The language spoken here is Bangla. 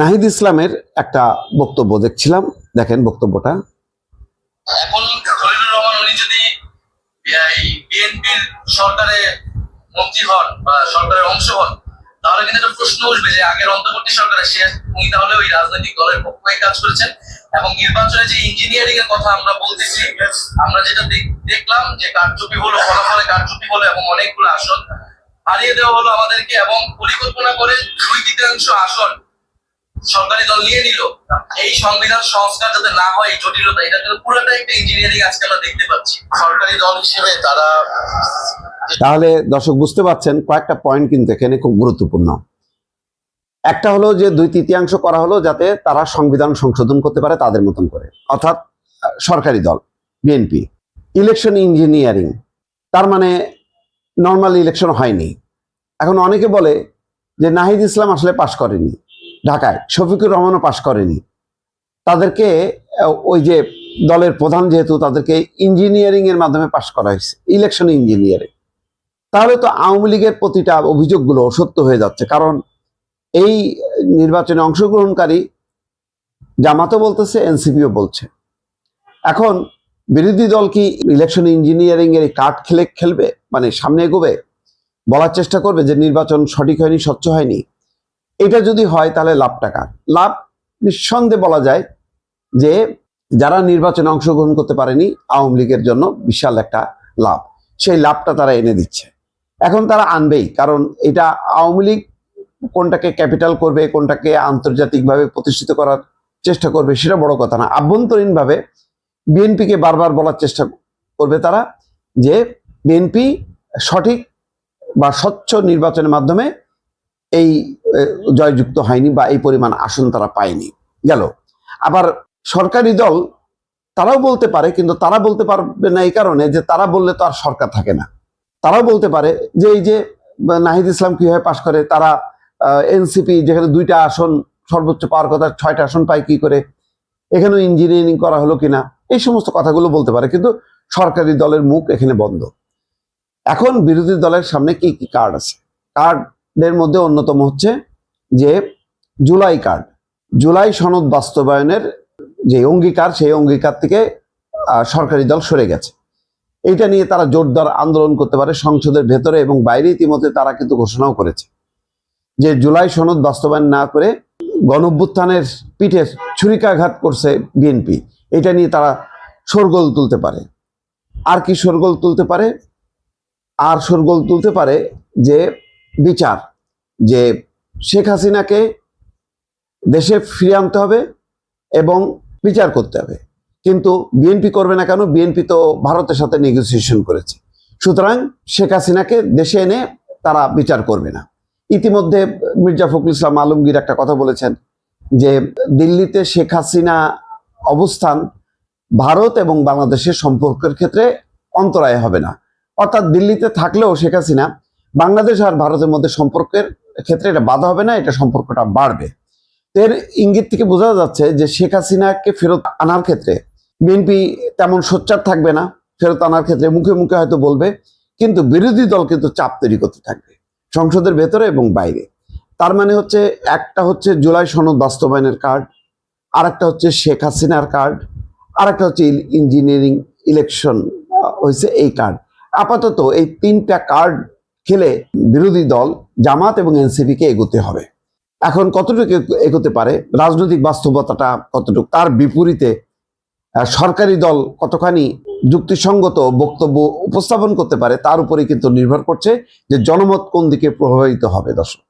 নাহিদ ইসলামের একটা বক্তব্য দেখছিলাম, দেখেন বক্তব্যটা। এখন খলিলুর রহমান উনি যদি বিএনপির সরকারে মন্ত্রী হন বা সরকারের অংশ হন, তাহলে কিন্তু একটা প্রশ্ন উঠবে যে আগের অন্তর্বর্তী সরকারে উনি তাহলে ওই রাজনৈতিক দলের পক্ষে কাজ করেছেন। এবং নির্বাচনে যে ইঞ্জিনিয়ারিং এর কথা আমরা বলতেছি, আমরা যেটা দেখলাম যে কারচুপি হলো, ফলাফলে কারচুপি হলো এবং অনেকগুলো আসন হারিয়ে দেওয়া হলো আমাদেরকে, এবং পরিকল্পনা করে 2/3 আসন সরকারি দল নিয়ে নিল। এই সংবিধান সংস্কার যাতে না হয়, এই জটিলতা, এটা কিন্তু পুরোটা একটা ইঞ্জিনিয়ারিং আজকে আমরা দেখতে পাচ্ছি সরকারি দল হিসেবে তারা। তাহলে দর্শক বুঝতে পারছেন, কয়েকটা পয়েন্ট কিন্তু এখানে খুব গুরুত্বপূর্ণ। একটা হলো যে 2/3 করা হলো যাতে তারা সংবিধান সংশোধন করতে পারে তাদের মতন করে, অর্থাৎ সরকারি দল বিএনপি। ইলেকশন ইঞ্জিনিয়ারিং, তার মানে নর্মাল ইলেকশন হয়নি। এখন অনেকে বলে যে নাহিদ ইসলাম আসলে পাশ করেনি, ঢাকায় শফিকুর রহমানও পাশ করেনি, তাদেরকে ওই যে দলের প্রধান যেহেতু, তাদেরকে ইঞ্জিনিয়ারিং এর মাধ্যমে পাশ করা হয়েছে, ইলেকশন ইঞ্জিনিয়ারিং। তাহলে তো আওয়ামী লীগের প্রতিটা অভিযোগগুলো সত্য হয়ে যাচ্ছে, কারণ এই নির্বাচনে অংশগ্রহণকারী জামাতও বলতেছে, এনসিপিও বলছে। এখন বিরোধী দল কি ইলেকশন ইঞ্জিনিয়ারিং এর কার্ড খেলবে, মানে সামনে এগোবে, বলার চেষ্টা করবে যে নির্বাচন সঠিক হয়নি, স্বচ্ছ হয়নি? এটা যদি হয় তাহলে লাভটা কার? লাভ নিঃসন্দেহে বলা যায় যে যারা নির্বাচনে অংশগ্রহণ করতে পারেনি, আওয়ামী লীগের জন্য বিশাল একটা লাভ। সেই লাভটা তারা এনে দিচ্ছে। এখন তারা আনবেই, কারণ এটা আওয়ামী লীগ কোনটাকে ক্যাপিটাল করবে, কোনটাকে আন্তর্জাতিকভাবে প্রতিষ্ঠিত করার চেষ্টা করবে, সেটা বড় কথা না। আভ্যন্তরীণভাবে বিএনপিকে বারবার বলার চেষ্টা করবে তারা যে বিএনপি সঠিক বা স্বচ্ছ নির্বাচনের মাধ্যমে এই জয়যুক্ত হয়নি বা এই পরিমাণ আসন তারা পায়নি। গেল। আবার সরকারি দল তারাও বলতে পারে, কিন্তু তারা বলতে পারবে না এই কারণে যে তারা বললে তো আর সরকার থাকে না। তারাও বলতে পারে যে এই যে নাহিদ ইসলাম কিভাবে পাশ করে, তারা এনসিপি যেখানে 2টা আসন সর্বোচ্চ পাওয়ার কথা 6টা আসন পায় কি করে, এখানেও ইঞ্জিনিয়ারিং করা হলো কিনা, এই সমস্ত কথাগুলো বলতে পারে, কিন্তু সরকারি দলের মুখ এখানে বন্ধ। এখন বিরোধী দলের সামনে কি কি কার্ড আছে? কার্ডের মধ্যে অন্যতম হচ্ছে যে জুলাই কার্ড, জুলাই সনদ বাস্তবায়নের যে অঙ্গীকার, সেই অঙ্গীকার থেকে সরকারি দল সরে গেছে। এইটা নিয়ে তারা জোরদার আন্দোলন করতে পারে সংসদের ভেতরে এবং বাইরে। ইতিমধ্যে তারা কিন্তু ঘোষণাও করেছে যে জুলাই সনদ বাস্তবায়ন না করে গণঅভ্যুত্থানের পিঠে ছুরিকাঘাত করছে বিএনপি। এটা নিয়ে তারা শোরগোল তুলতে পারে। আর কি শোরগোল তুলতে পারে? আর শোরগোল তুলতে পারে যে বিচার, যে শেখ হাসিনাকে দেশে ফিরিয়ে আনতে হবে এবং বিচার করতে হবে। কিন্তু বিএনপি করবে না কেন? বিএনপি তো ভারতের সাথে নেগোসিয়েশন করেছে, সুতরাং শেখ হাসিনাকে দেশে এনে তারা বিচার করবে না। ইতিমধ্যে মির্জা ফখরুল ইসলাম আলমগীর একটা কথা বলেছেন যে দিল্লিতে শেখ হাসিনা অবস্থান ভারত এবং বাংলাদেশের সম্পর্কের ক্ষেত্রে অন্তরায় হবে না। অর্থাৎ দিল্লিতে থাকলেও শেখ হাসিনা বাংলাদেশ আর ভারতের মধ্যে সম্পর্কের ক্ষেত্রে এটা বাধা হবে না, এটা সম্পর্কটা বাড়বে। এর ইঙ্গিত থেকে বোঝা যাচ্ছে যে শেখ হাসিনাকে ফেরত আনার ক্ষেত্রে বিএনপি তেমন সোচ্চার থাকবে না। ফেরত আনার ক্ষেত্রে মুখে মুখে হয়তো বলবে, কিন্তু বিরোধী দল কিন্তু চাপ তৈরি করতে থাকবে সংসদের ভেতরে এবং বাইরে। তার মানে হচ্ছে, একটা হচ্ছে জুলাই সনদ বাস্তবায়নের কার্ড, আর একটা হচ্ছে শেখ হাসিনার কার্ড, আর একটা হচ্ছে ইঞ্জিনিয়ারিং ইলেকশন হয়েছে এই কার্ড। আপাতত এই 3টা কার্ড খেলে বিরোধী দল জামাত এবং এনসিপিকে এগোতে হবে। এখন কতটুকু এগোতে পারে, রাজনৈতিক বাস্তবতাটা কতটুকু, তার বিপরীতে সরকারি দল কতখানি যুক্তিসঙ্গত বক্তব্য উপস্থাপন করতে পারে, তার উপরে কিন্তু নির্ভর করছে যে জনমত কোন দিকে প্রভাবিত হবে। দর্শক।